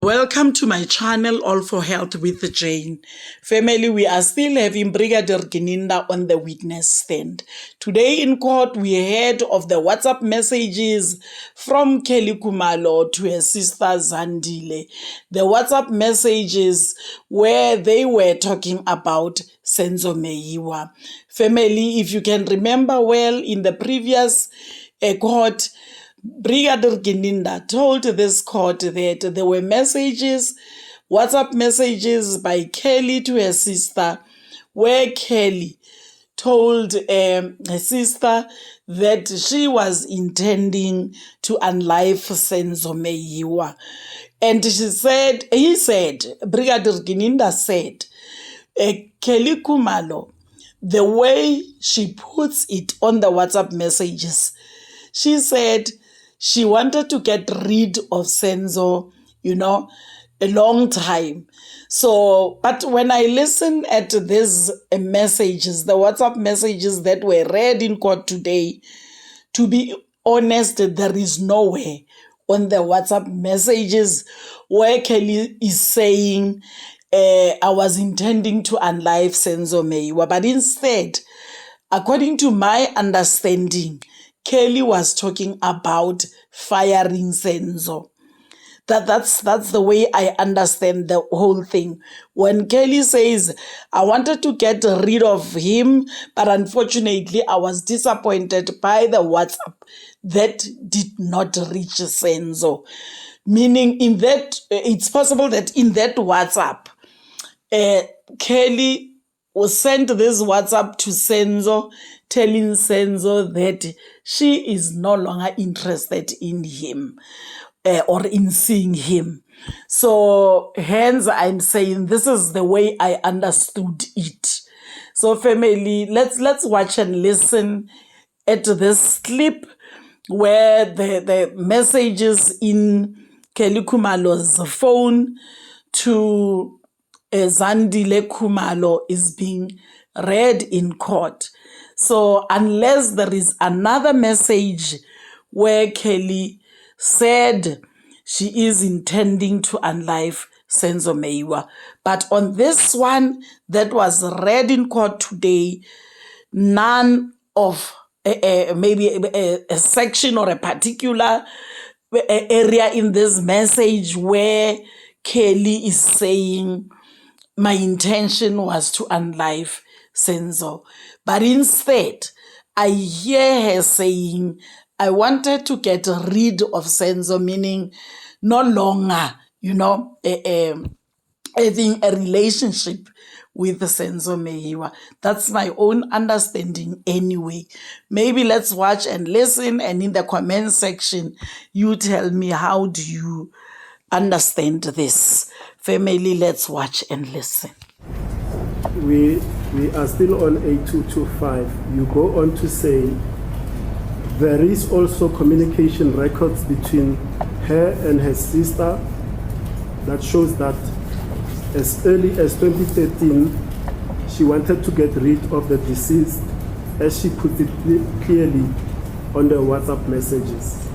Welcome to my channel, All for Health with Jane. Family, we are still having Brigadier Gininda on the witness stand. Today in court, we heard of the WhatsApp messages from Kelly Khumalo to her sister Zandile. The WhatsApp messages where they were talking about Senzo Meyiwa. Family, if you can remember well, in the previous court, Brigadier Gininda told this court that there were messages, WhatsApp messages by Kelly to her sister, where Kelly told her sister that she was intending to unlife Senzo Meyiwa. And he said, Brigadier Gininda said, Kelly Khumalo, the way she puts it on the WhatsApp messages, she said she wanted to get rid of Senzo, a long time. So, but when I listen at these messages, the WhatsApp messages that were read in court today, to be honest, there is nowhere on the WhatsApp messages where Kelly is saying, I was intending to unlife Senzo Meyiwa. But instead, according to my understanding, Kelly was talking about firing Senzo. That's the way I understand the whole thing. When Kelly says, I wanted to get rid of him, but unfortunately I was disappointed by the WhatsApp that did not reach Senzo. Meaning in that, it's possible that in that WhatsApp, Kelly will send this WhatsApp to Senzo, telling Senzo that she is no longer interested in him or in seeing him. So hence I'm saying this is the way I understood it. So family, let's watch and listen at this clip where the messages in Kelly Khumalo's phone to Zandile Khumalo is being read in court. So unless there is another message where Kelly said she is intending to unlife Senzo Meyiwa. But on this one that was read in court today, none of maybe a section or a particular area in this message where Kelly is saying, my intention was to unlife Senzo. But instead, I hear her saying, I wanted to get rid of Senzo, meaning no longer, having a relationship with Senzo Meyiwa. That's my own understanding anyway. Maybe let's watch and listen, and in the comment section, you tell me, how do you understand this? Family, let's watch and listen. We are still on 8225. You go on to say, there is also communication records between her and her sister that shows that as early as 2013, she wanted to get rid of the deceased, as she put it clearly on the WhatsApp messages.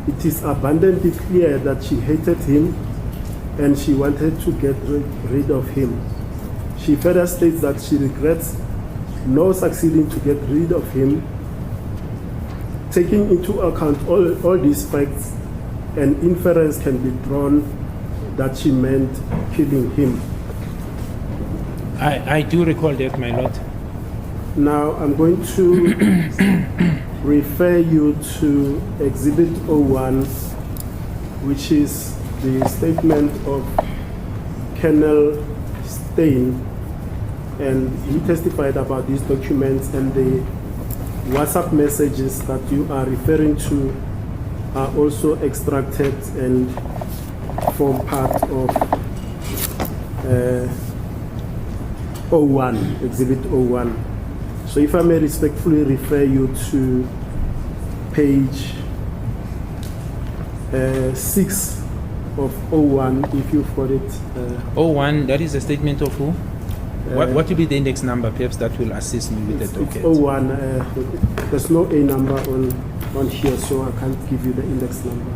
It is abundantly clear that she hated him and she wanted to get rid of him. She further states that she regrets not succeeding to get rid of him. Taking into account all these facts, an inference can be drawn that she meant killing him. I do recall that, my lord. Now I'm going to refer you to Exhibit 01, which is the statement of Colonel Stein, and he testified about these documents, and the WhatsApp messages that you are referring to are also extracted and form part of 01, Exhibit 01. So if I may respectfully refer you to page 6 of 01, if you've got it. 01, that is a statement of who? What will be the index number, perhaps, that will assist me with the docket? It's 01. There's no A number on here, so I can't give you the index number.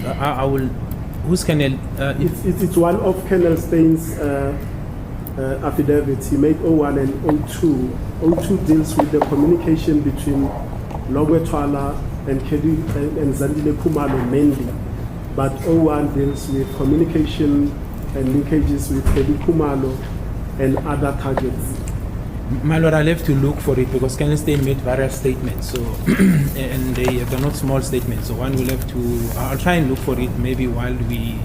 I will Who's Colonel? It's one of Colonel Stein's affidavits. He made 01 and 02. 02 deals with the communication between Longwe Twala and Zandile Khumalo mainly, but 01 deals with communication and linkages with Kelly Khumalo and other targets. My lord, I'll have to look for it because Colonel Stein made various statements, so and they're not small statements. So one will have to. I'll try and look for it maybe while we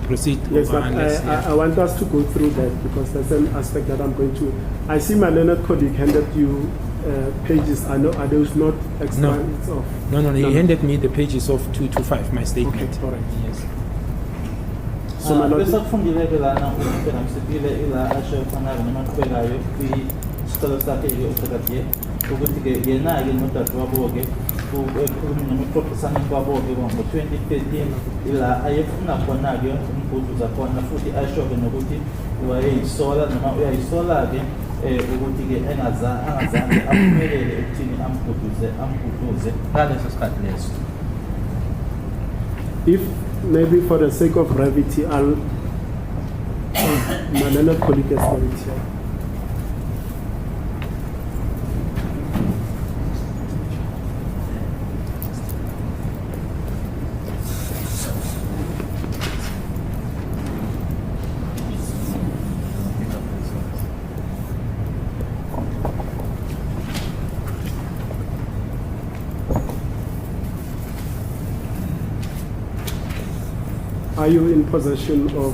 proceed. Yes, but I want us to go through that because there's an aspect that I'm going to. I see my learned colleague handed you pages. I know are those not extra? No. No. He handed me the pages of 2 to 5. My statement. Okay, all right. Yes. So my lord. Isicelo sakhe-ke uqhakaziye ukuthi-ke yena-ke nodadewabo-ke ekuxoxisane kwabo-ke ngo-2013 ila ayefuna khona-ke umguduza khona futhi asho-ke nokuthi wayeyisola noma uyayisola-ke ukuthi-ke angazange aphumelele ekuthini amguduze ngaleso sikhathi leso. If maybe for the sake of brevity, I'll my learned colleague has got it here. Are you in possession of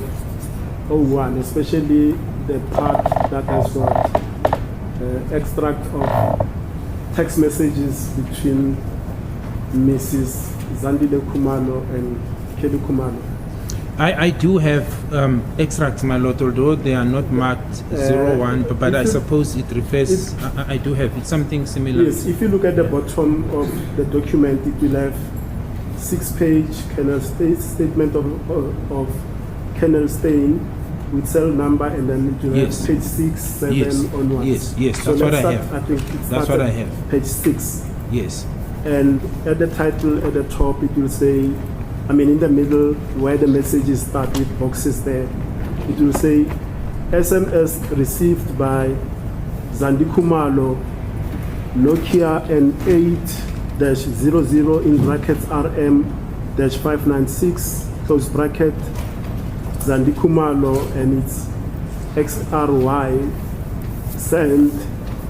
01, especially the part that has got extract of text messages between Mrs. Zandile Khumalo and Kelly Khumalo? I do have extracts, my lord, although they are not marked 01, but I suppose it refers. I do have it, something similar. Yes, if you look at the bottom of the document, it will have 6-page Colonel statement of Colonel Stein with cell number, and then it will have page 6, 7 onwards. Yes, so that's what I start, have. I think That's what I have. Page 6. Yes. And at the title at the top, it will say, I mean, in the middle where the messages start with boxes there, it will say SMS received by Zandi Khumalo, Nokia N8-00 in brackets RM-596 close bracket Zandi Khumalo, and it's XRY sent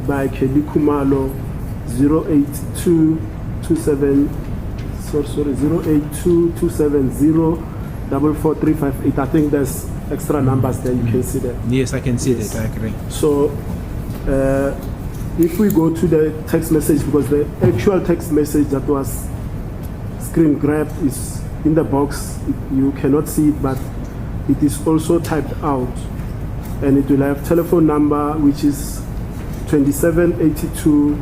by Kelly Khumalo 08227 08227044358. I think there's extra numbers there, you can see that. Yes, I can see that, I agree. So if we go to the text message, because the actual text message that was screen grabbed is in the box, you cannot see it, but it is also typed out, and it will have telephone number which is 2782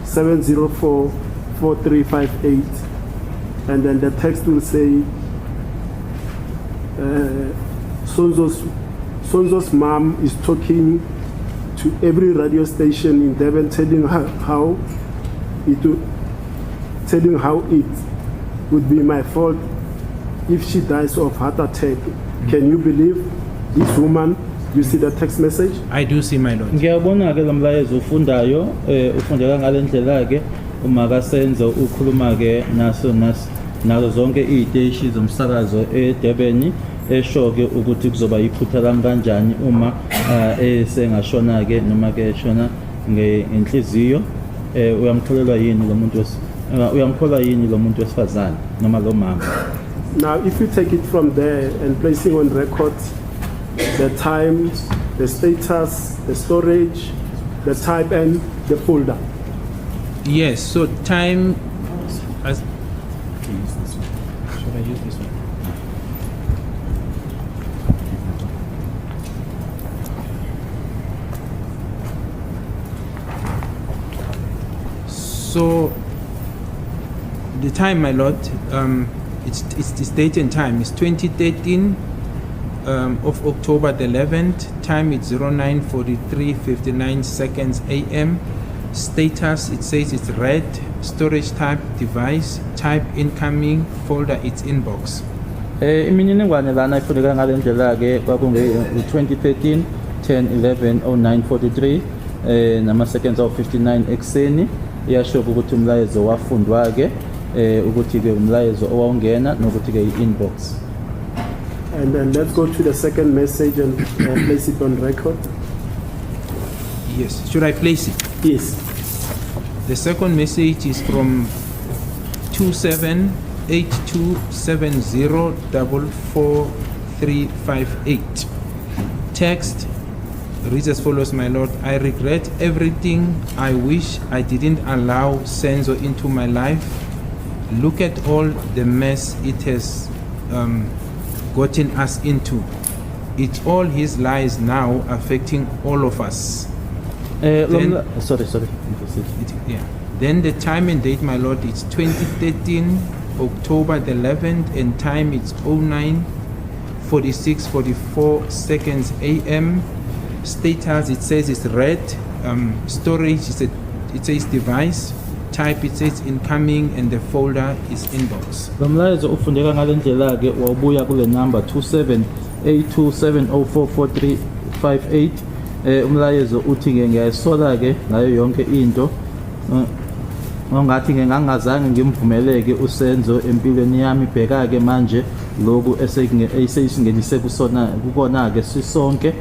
704 4358, and then the text will say Sonzo's mom is talking to every radio station in Devon, telling how it would be my fault if she dies of heart attack. Can you believe this woman? You see the text message? I do see, my lord. Ngiyabona-ke lo mlayezo ufundayo ufundeka ngale ndlela-ke uma kasenzo ukhuluma-ke nazo zonke iy'teshi zomsakazo eDurban esho-ke ukuthi kuzoba yiphutha lami kanjani uma esengashona-ke noma-ke eshona ngenhliziyo. Uyamkholwa yini lo muntu wesifazane noma lo mama? Now, if you take it from there and placing on record the time, the status, the storage, the type, and the folder. Yes, so time. Should I use this one? So the time, my lord, it's date and time. It's 2013 of October the 11th. Time it's 09:43:59 seconds AM. Status, it says it's read. Storage type device. Type incoming. Folder, it's inbox. Imininingwane lana ifuneka ngale ndlela ke kwakunge 2013 10 11 09 43 nama seconds of 59 ekseni iyasho ukuthi umlayezo wafundwa ke ukuthi ke umlayezo owawungena nokuthi ke i-inbox. And then let's go to the second message and place it on record. Yes. Should I place it? Yes. The second message is from 2782704438. Text reads as follows: My Lord, I regret everything. I wish I didn't allow Senzo into my life. Look at all the mess it has gotten us into. It's all his lies now affecting all of us. Sorry. Yeah. Then the time and date, my Lord, it's 2013 October the 11th, and time it's 09:46:44 seconds AM. Status, it says it's red. Storage, it says device. Type, it says incoming, and the folder is inbox. Lo mlayezo ufundeka ngale ndlela ke wabuya kule number 2782704438. Umlayezo uthi ke ngiyayisola ke ngayo yonke into ongathi ngangazange ngimvumeleke uSenzo empilweni yami. Bheka ke manje lokhu eseyisingenise kukona ke sisonke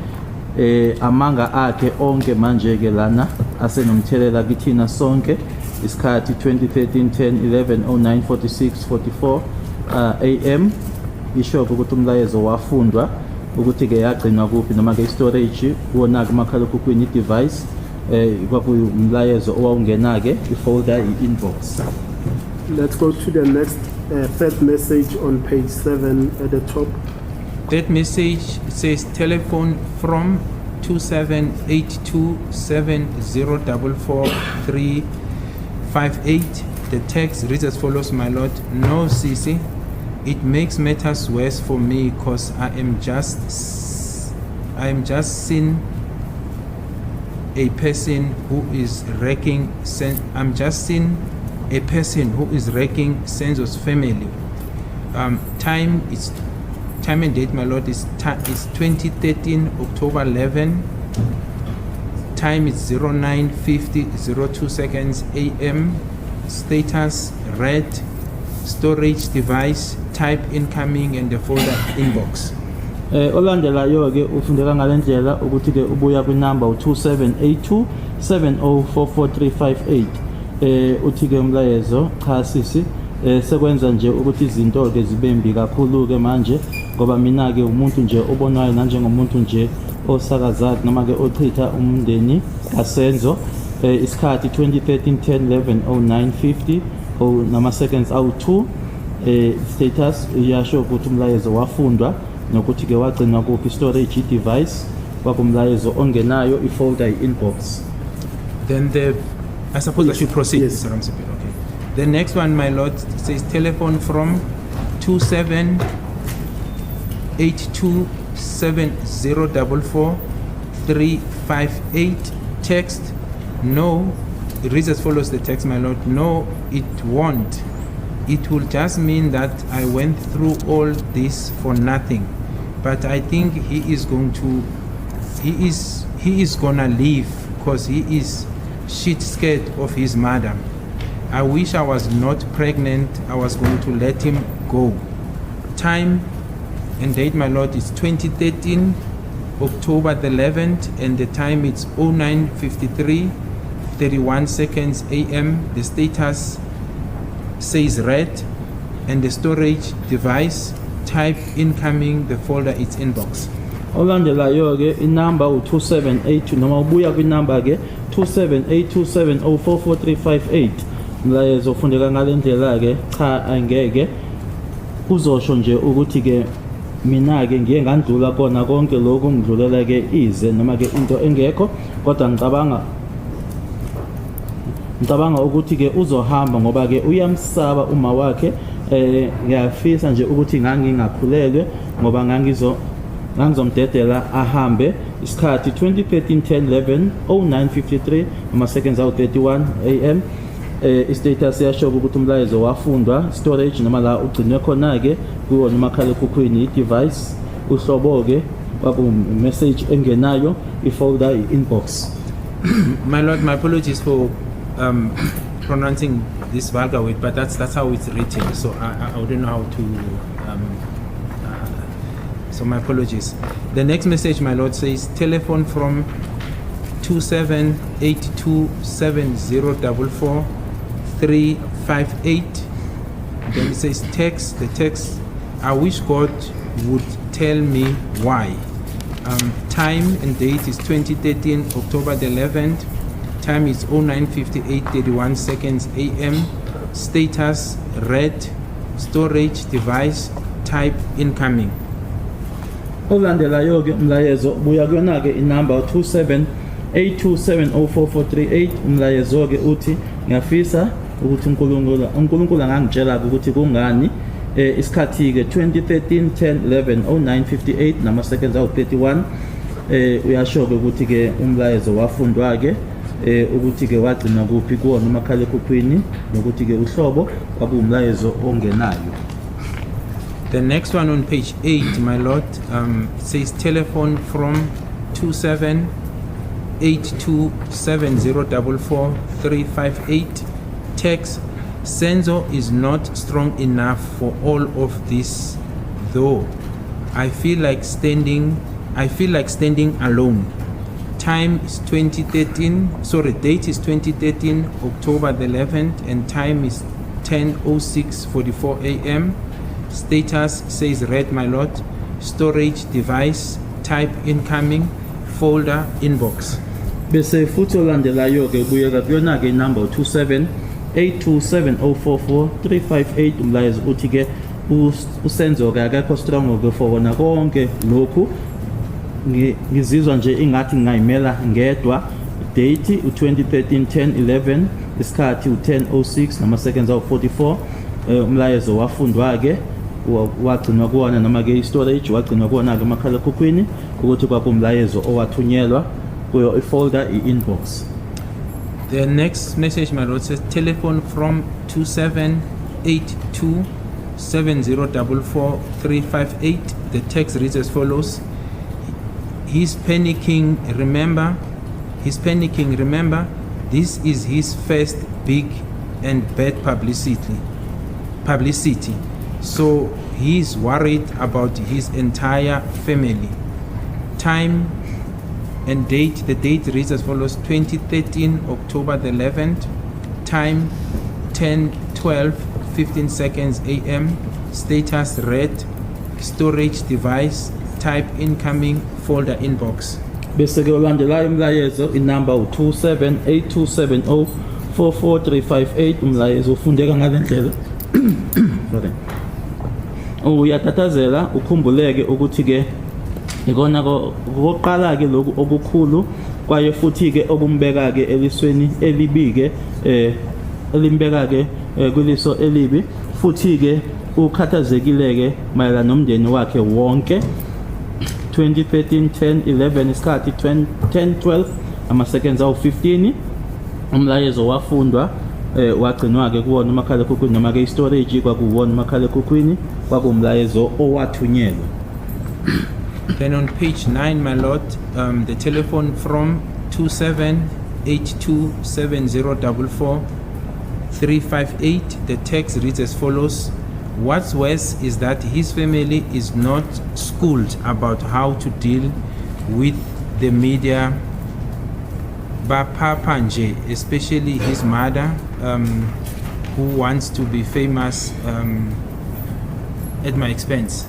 amanga akhe onke manje ke lana asenomthelela kithina sonke. Isikhathi 2013 10 11 09 46 44 AM isho ukuthi umlayezo wafundwa ukuthi ke yagcinwa kuphi noma ke storage kuona ke makhalekhukhwini device kwakuyumlayezo owawungena ke ifolder i-inbox. Let's go to the next third message on page 7 at the top. That message says telephone from 2782704438. The text reads as follows: My Lord, no Sisi, it makes matters worse for me because I am just seeing a person who is wrecking Senzo's family. Time and date, my Lord, is 2013 October 11. Time is 09:50:02 seconds AM. Status red. Storage device. Type incoming, and the folder inbox. Olandelayo ke ufundeka ngale ndlela ukuthi ke ubuya kwinumber 2782704438. Uthi ke umlayezo cha sisi sekwenza nje ukuthi izinto ke zibembi kakhulu ke manje ngoba mina ke umuntu nje obonwayo nanjengomuntu nje osakazayo noma ke ochitha umndeni kaSenzo. Isikhathi 2013 10 11 09 50 nama seconds awu2. Status iyasho ukuthi umlayezo wafundwa nokuthi ke wagcinwa kuphi storage device kwakumlayezo ongenayo ifolder inbox. Then I suppose I should proceed. Yes. Okay. The next one, my Lord, says telephone from 278270444358. Text, no. It reads as follows, the text, my Lord: No, it won't. It will just mean that I went through all this for nothing. But I think he is gonna leave because he is shit scared of his mother. I wish I was not pregnant. I was going to let him go. Time and date, my Lord, is 2013 October the 11th, and the time it's 09:53:31 seconds AM. The status says red, and the storage device type incoming, the folder it's inbox. Olandelayo ke inumber u2782 noma ubuya kwinumber ke 2782704438. Mlayezo ufundeka ngale ndlela ke cha angeke uzosho nje ukuthi ke mina ke ngiye ngandlula kona konke lokho ngidlulela ke ize noma ke into engekho, kodwa ngicabanga ukuthi ke uzohamba ngoba ke uyamsaba uma wakhe. Ngiyafisa nje ukuthi ngangingakhulelwe ngoba ngangizomdedela ahambe. Isikhathi 2013 10 11 09:53 ama seconds awu 31 AM. istatus yasho ukuthi umlayezo wafundwa, storage noma la ugcinwe khona ke kuwo nomakhalekhukhwini i-device, uhlobo ke kwaku message engenayo, i-folder, i-inbox. My Lord, my apologies for pronouncing this vulgar word, but that's how it's written. So I wouldn't know how to. So my apologies. The next message, my Lord, says telephone from 27827044-358. Then it says text. The text. I wish God would tell me why. Time and date is 2013 October the 11th. Time is 09:58:31 seconds AM. Status read. Storage device type incoming. Olandelayo ke umlayezo buya kuyona ke inumber 2782704438. Umlayezo ke uthi ngiyafisa ukuthi uNkulunkulu angangitshela ukuthi kungani isikhathi ke 2013 10 11 09:58 nama seconds awu 31. Uyasho ke ukuthi ke umlayezo wafundwa ke ukuthi ke wagcina kuphi kuwona umakhalekhukhwini nokuthi ke uhlobo kwakuwumlayezo ongenayo. The next one on page 8, my Lord, says telephone from 27827044-358. Text, Senzo is not strong enough for all of this, though. I feel like standing alone. Time is 2013, date is 2013, October the 11th, and time is 10:06:44 AM. Status says read, my Lord. Storage device type incoming, folder inbox. Bese futhi olandelayo ke buyeka kuyona ke number 27827044-358. Umlayezo uthi ke usenzo ke akekho strong ke for wona konke lokhu. Ngizizwa nje ingathi ngayimela ngedwa. Date u2013 10:11, isikhathi u10:06 nama seconds awu 44. Umlayezo wafundwa ke wagcinwa kuwona noma ke storage wagcinwa kuwona ke makhalekhukhwini ukuthi kwakumlayezo owathunyelwa kuyo ifolder i-inbox. The next message, my Lord, says telephone from 27827044-358. The text reads as follows: He's panicking, remember. This is his first big and bad publicity. So he's worried about his entire family. Time and date. The date reads as follows: 2013 October the 11th. Time 10:12:15 seconds AM. Status read. Storage device type incoming, folder inbox. Bese ke olandelayo umlayezo inumber u27827044-358. Umlayezo ufundeka ngalendlela. Sorry. Uyatatazela ukhumbuleke ukuthi ke ikona koqala ke lokhu okukhulu kwaye futhi ke okumbeka ke elisweni elibike elimbeka ke kwiliso elibi futhi ke ukhathazekile ke mayelana nomndeni wakhe wonke. 2013 10:11 isikhathi 10:12 ama seconds awu 15. Umlayezo wafundwa wagcinwa ke kuwona umakhalekhukhwini noma ke storage kwakuwona umakhalekhukhwini kwakumlayezo owathunyelwa. Then on page 9, my Lord, the telephone from 27827044-358. The text reads as follows: What's worse is that his family is not schooled about how to deal with the media. Bapapa nje, especially his mother, who wants to be famous at my expense.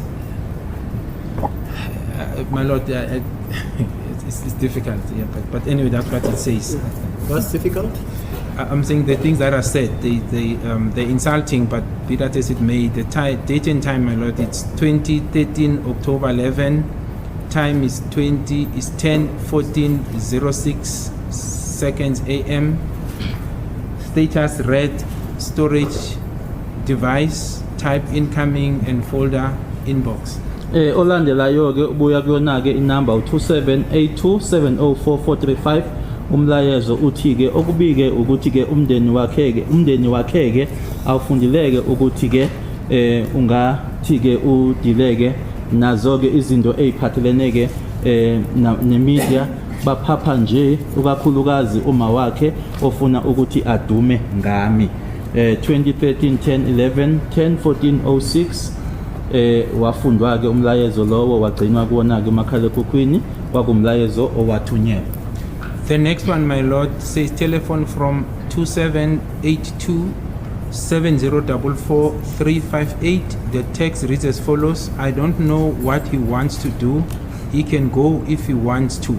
My Lord, it's difficult, yeah, but anyway, that's what it says. What's difficult? I'm saying the things that are said, they're insulting, but be that as it may, the date and time, my Lord, it's 2013 October 11. Time is 10:14:06 seconds AM. Status read. Storage device type incoming and folder inbox. Olandelayo ke ubuya kuyona ke inumber u2782704435. umlayezo uthi-ke okubike ukuthi-ke umndeni wakhe-ke awufundileke ukuthi-ke ungathi-ke udileke nazo-ke izinto ey'phathelene-ke nemedia, baphapha nje ukakhulukazi uma wakhe ofuna ukuthi adume ngami. 2013 10 11 10 14 06 wafundwa-ke umlayezo lowo wagcinwa kuwona-ke umakhalekhukhwini, kwakumlayezo owathunyelwa. The next one, my Lord, says telephone from 2782 7044 358. The text reads as follows: I don't know what he wants to do. He can go if he wants to.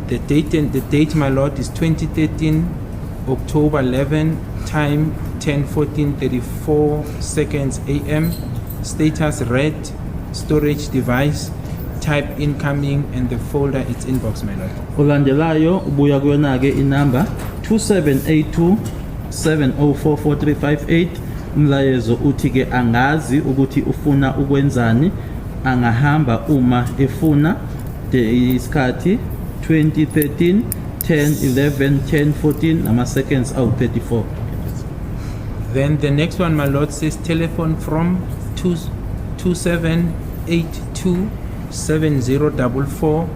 The date, my Lord, is 2013 October 11, time 10:14:34 seconds a.m. Status read, storage device, type incoming, and the folder it's inbox, my Lord. Ulandelayo ubuya kuyona-ke inamba 2782 7044 umlayezo uthi-ke angazi ukuthi ufuna ukwenzani, angahamba uma efuna. Isikhathi 2013 10 11 10 14 nama-seconds awu-34. Then the next one, my Lord, says telephone from 2782 7044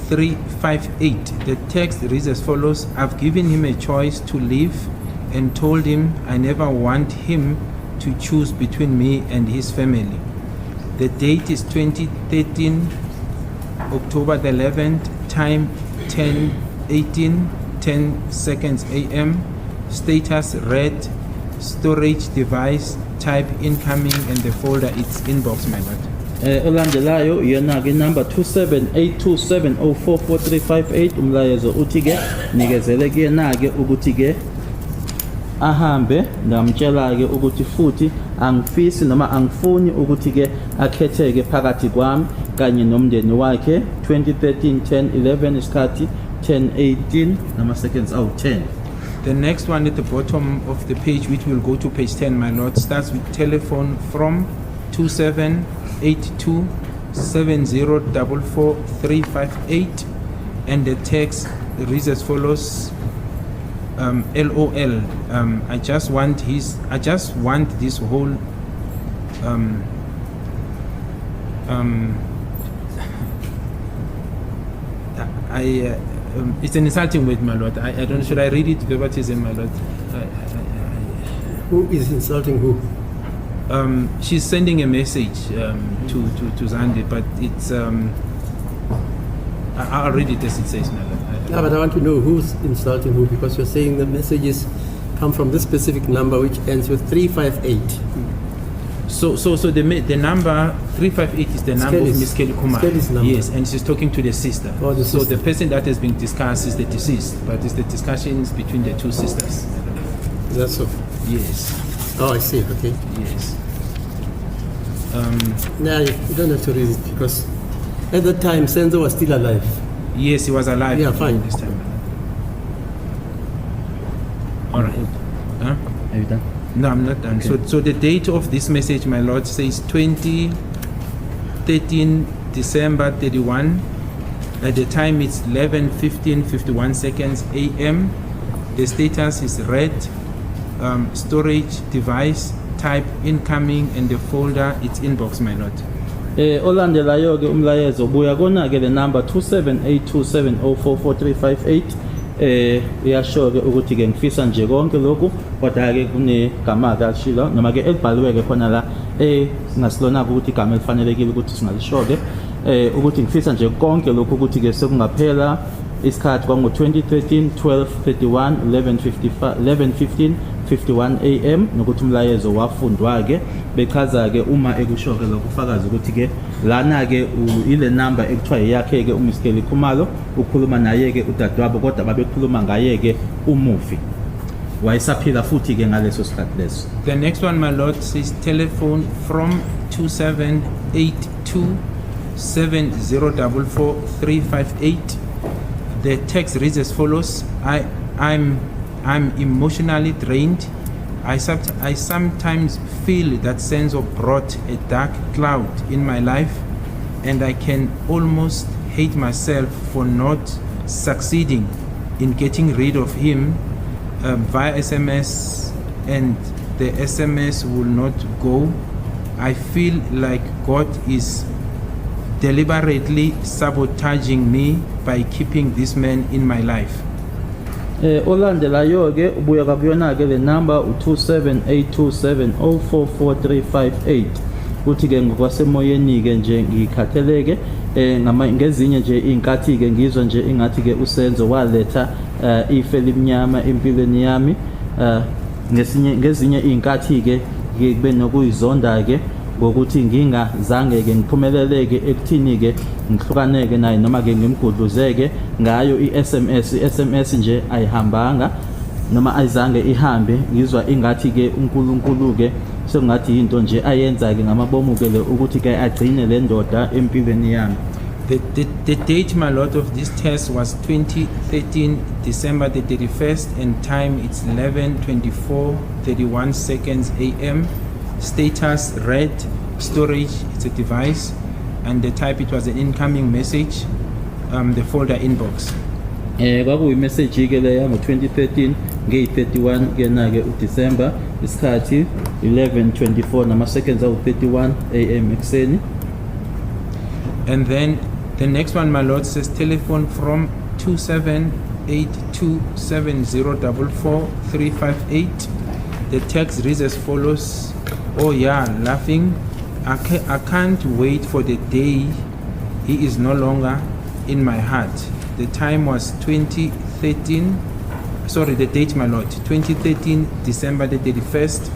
358. The text reads as follows: I've given him a choice to live and told him I never want him to choose between me and his family. The date is 2013 October the 11th, time 10:18 10 seconds a.m. Status read, storage device, type incoming, and the folder it's inbox, my Lord. Olandelayo yena-ke number 27827044 umlayezo uthi-ke nikezele kuyena-ke ukuthi-ke ahambe, ngamtshela-ke ukuthi futhi angifisi noma angifuni ukuthi-ke akhetheke phakathi kwami kanye nomndeni wakhe. 2013 10:11 isikhathi 10:18 nama-seconds awu-10. The next one at the bottom of the page, which will go to page 10, my Lord, starts with telephone from 2782 7044 358, and the text reads as follows: LOL. I just want this whole it's an insulting word, my Lord. I don't. Should I read it verbatim, my Lord? Who is insulting who? She's sending a message to Zandi, but it's I'll read it as it says, my Lord. Yeah, but I want to know who's insulting who, because you're saying the messages come from this specific number which ends with 358. So the number 358 is the number of Miss Kelly Khumalo. Kelly's number. Yes, and she's talking to the sister. Oh, the so sister. the person that has been discussed is the deceased, but it's the discussions between the two sisters. Is that so? Yes. Oh, I see. Okay. Yes. Now you don't have to read it, because at that time Senzo was still alive. Yes, he was alive. Yeah, fine. This time. All right. Huh? Are you done? No, I'm not done. Okay. So the date of this message, my Lord, says 2013 December 31. At the time, it's 11:15:51 seconds a.m. The status is read, storage device, type incoming, and the folder it's inbox, my Lord. Olandelayo-ke umlayezo buya kona-ke le number 27827044 iyasho-ke ukuthi-ke ngifisa nje konke lokhu, kodwa-ke kunegama-ke alishilo noma-ke elibhaliwe-ke khona la singasilona-ke ukuthi igama elifanelekile ukuthi singalisho-ke ukuthi ngifisa nje konke lokhu ukuthi-ke sekungaphela isikhathi kwango-2013 12:31 11:15 51 a.m. nokuthi umlayezo wafundwa-ke bechaza-ke uma ekusho-ke lokhu ufakazi ukuthi-ke lana-ke ile number ekuthiwa yakhe-ke uMiss Kelly Khumalo ukhuluma naye-ke udadewabo, kodwa babekhuluma ngaye-ke umufi wayesaphila futhi-ke ngaleso sikhathi leso. The next one, my Lord, says telephone from 2782 7044 358. The text reads as follows: I'm emotionally drained. I sometimes feel that Senzo brought a dark cloud in my life, and I can almost hate myself for not succeeding in getting rid of him via SMS, and the SMS will not go, I feel like God is deliberately sabotaging me by keeping this man in my life. Olandelayo ke ubuya kakuyona ke le number u27827044358 uthi ke ngokwasemoyeni ke nje ngikhatheleke ngezinye nje inkathi ke ngizwa nje ingathi ke uSenzo waletha ife limnyama empilweni yami ngezinye inkathi ke kube nokuyizonda ke ngokuthi ngingazange ke ngiphumeleleke ekuthini ke ngihlukaneke naye noma ke ngimgudluzeke ngayo iSMS nje ayihambanga noma ayizange ihambe ngizwa ingathi ke uNkulunkulu ke sengathi into nje ayenza ke ngamabomu ke le ukuthi ke agcine le ndoda empilweni yami. The date, my Lord, of this test was 2013 December the 31st, and time it's 11:24:31 seconds AM. Status read, storage it's a device, and the type it was an incoming message, the folder inbox. Kwakuyi message ke le yango 2013 nge31 ke na ke uDecember isikhathi 11:24 nama seconds awu 31 AM ekseni. And then the next one, my Lord, says telephone from 278270444358. The text reads as follows: oh yeah, laughing. I can't wait for the day he is no longer in my heart. The time was 2013. Sorry, the date, my Lord, 2013 December the 31st.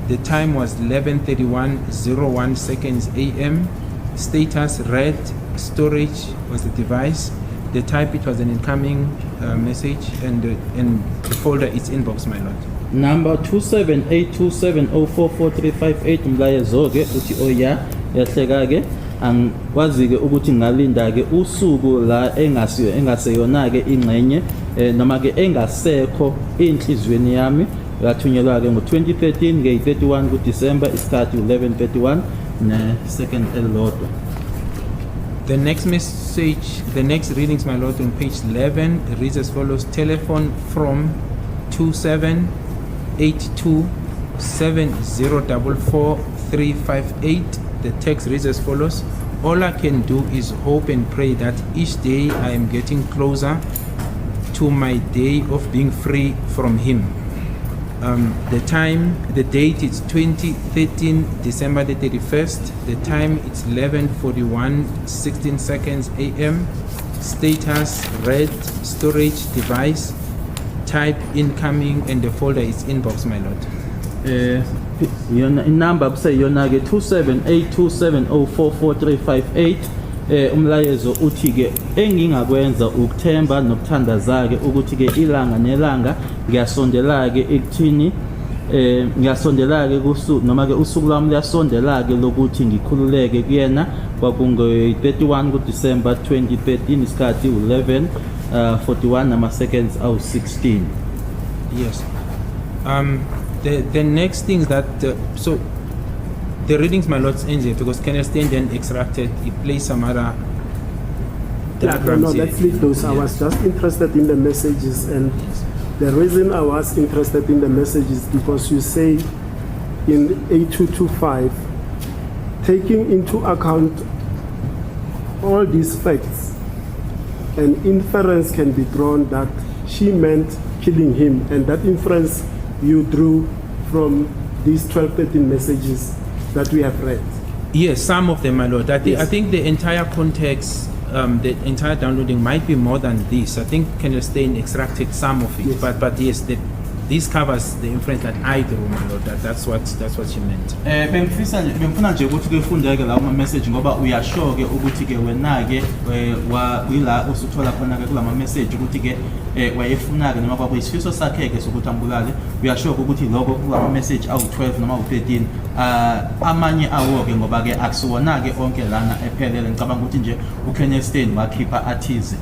The time was 11:31:01 seconds AM. Status read, storage was the device. The type it was an incoming message, and the folder is inbox, my Lord. Number 27827044358 umlayezo ke uthi oya yahleka ke angikwazi ke ukuthi ngalinda ke usuku la engaseyona ke ingcenye noma ke engasekho enhlizweni yami yathunyelwa ke ngo2013 nge31 kuDecember isikhathi 11:31 ne second elodwa. The next message, the next readings, my Lord, on page 11 reads as follows: telephone from 278270444358. The text reads as follows: all I can do is hope and pray that each day I am getting closer to my day of being free from him. The time, the date is 2013 December the 31st. The time it's 11:41:16 seconds AM. Status read, storage device, type incoming, and the folder is inbox, my Lord. Yona inamba kuseyona ke 27827044358 umlayezo uthi ke engingakwenza ukuthemba nokuthandaza ke ukuthi ke ilanga nelanga ngiyasondela ke ekuthini ngiyasondela ke kusuku noma ke usuku lwami liyasondela ke lokuthi ngikhululeke kuyena kwakungo 31 kuDecember 2013 isikhathi 11:41 nama seconds awu 16. Yes. The next things that so the readings, my Lord's angel, because Kenneth Stein then extracted, he placed some other diagrams. No, let's leave those. I was just interested in the messages, and the reason I was interested in the messages because you say in 8225, taking into account all these facts, an inference can be drawn that she meant killing him, and that inference you drew from these 12-13 messages that we have read. Yes, some of them, my Lord. I Yes. think the entire context, the entire downloading might be more than this. I think Kenneth Stein extracted some of it, Yes. but yes, this covers the inference that I drew, my Lord. That's what she meant. Bengifuna nje ukuthi ke fundeke lawo ama message ngoba uyasho ke ukuthi ke wena ke ila usuthola khona ke kulama message ukuthi ke wayefuna ke noma kwakuyisifiso sakhe ke sokuthi ambulale uyasho ukuthi lokho kulama message awu 12 noma u13 amanye awo ke ngoba ke akusiwona ke onke lana ephelele ngicabanga ukuthi nje uKenneth Stein wakhipha athize.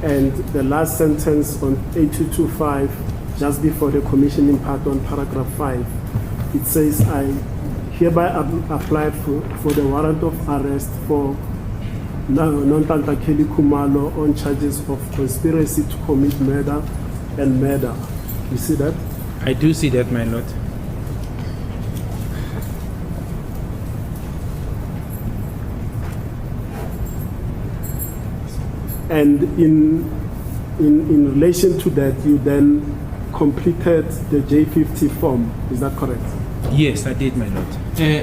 And the last sentence on 8225, just before the commissioning part on paragraph 5, it says, I hereby apply for the warrant of arrest for Nonhlanhla Kelly Khumalo on charges of conspiracy to commit murder and murder. You see that? I do see that, my lord. And in relation to that, you then completed the J50 form. Is that correct? Yes, I did, my lord.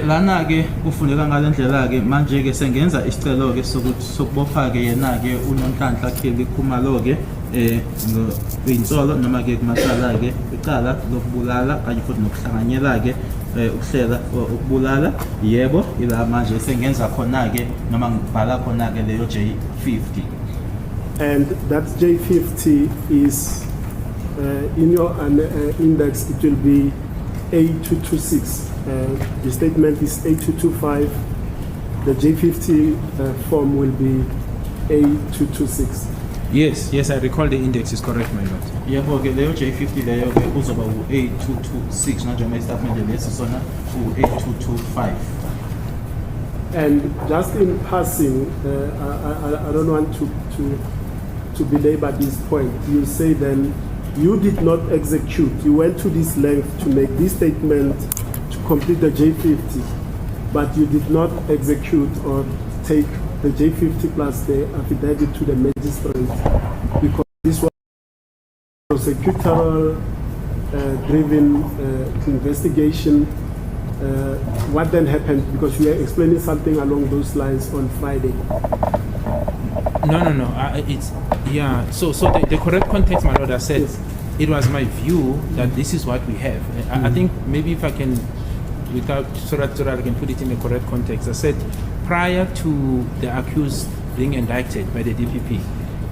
Lana ke kufundeka ngalendlela ke manje ke sengenza isicelo ke sokubopha ke yena ke uNonhlanhla Kelly Khumalo ke ngoinsolo noma ke kumasala ke icala lokubulala kanye futhi nokuhlanganyela ke ukuhlela ukubulala yebo ila manje sengenza khona ke noma ngibhala khona ke leyo J50. And that J50 is in your index, it will be A226. The statement is A225. The J50 form will be A226. Yes, I recall the index is correct, my lord. Yebo ke leyo J50 leyo ke uzoba u-A226 njengoba istatement lesi sona u-A225. And just in passing, I don't want to belabor this point. You say then you did not execute. You went to this length to make this statement to complete the J50, but you did not execute or take the J50 plus the affidavit to the magistrate because this was prosecutorial driven investigation. What then happened? Because you were explaining something along those lines on Friday. No. It's yeah. So the correct context, my lord, I said Yes. it was my view that this is what we have. I think maybe if I can, without so that I can put it in the correct context. I said prior to the accused being indicted by the DPP,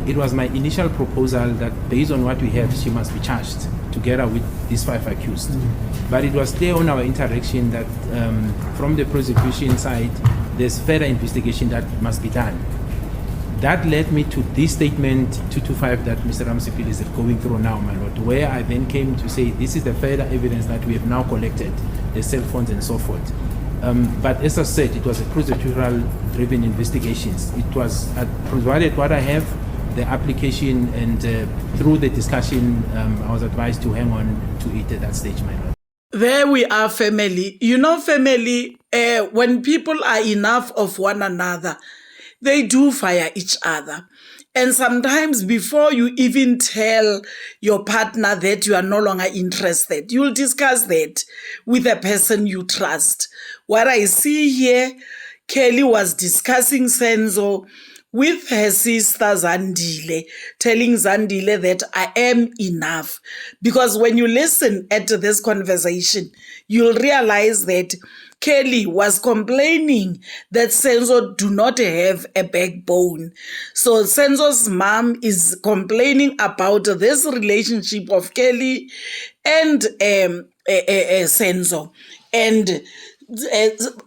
it was my initial proposal that based on what we have, she must be charged together with these 5 accused. But it was clear on our interaction that from the prosecution side, there's further investigation that must be done. That led me to this statement 225 that Mr. Ramsipil is going through now, my lord, where I then came to say this is the further evidence that we have now collected, the cell phones and so forth. But as I said, it was a procedural-driven investigations. It was provided what I have, the application, and through the discussion, I was advised to hang on to it at that stage, my lord. There we are, family. You know, family, when people are enough of one another, they do fire each other. And sometimes before you even tell your partner that you are no longer interested, you'll discuss that with a person you trust. What I see here, Kelly was discussing Senzo with her sister Zandile, telling Zandile that I am enough. Because when you listen at this conversation, you'll realize that Kelly was complaining that Senzo do not have a backbone. So Senzo's mom is complaining about this relationship of Kelly and Senzo. And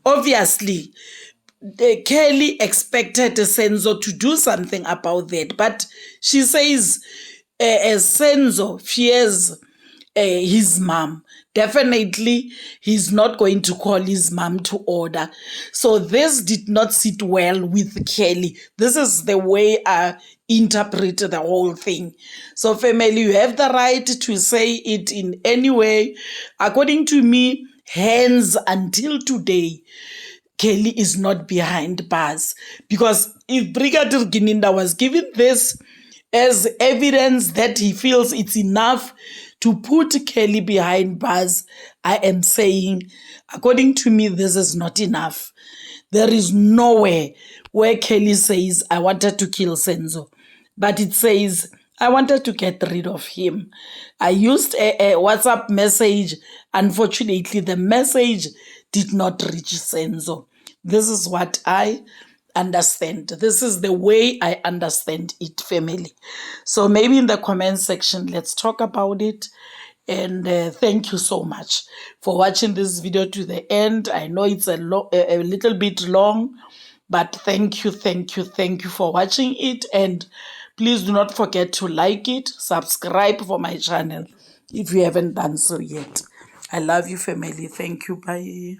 obviously, Kelly expected Senzo to do something about that, but she says Senzo fears his mom. Definitely, he's not going to call his mom to order. So this did not sit well with Kelly. This is the way I interpret the whole thing. So family, you have the right to say it in any way. According to me, hence until today, Kelly is not behind bars. Because if Brigadier Gininda was given this as evidence that he feels it's enough to put Kelly behind bars, I am saying, according to me, this is not enough. There is nowhere where Kelly says, I wanted to kill Senzo. But it says, I wanted to get rid of him. I used a WhatsApp message. Unfortunately, the message did not reach Senzo. This is what I understand. This is the way I understand it, family. So maybe in the comment section, let's talk about it. And thank you so much for watching this video to the end. I know it's a little bit long, but thank you for watching it. And please do not forget to like it, subscribe for my channel if you haven't done so yet. I love you, family. Thank you. Bye.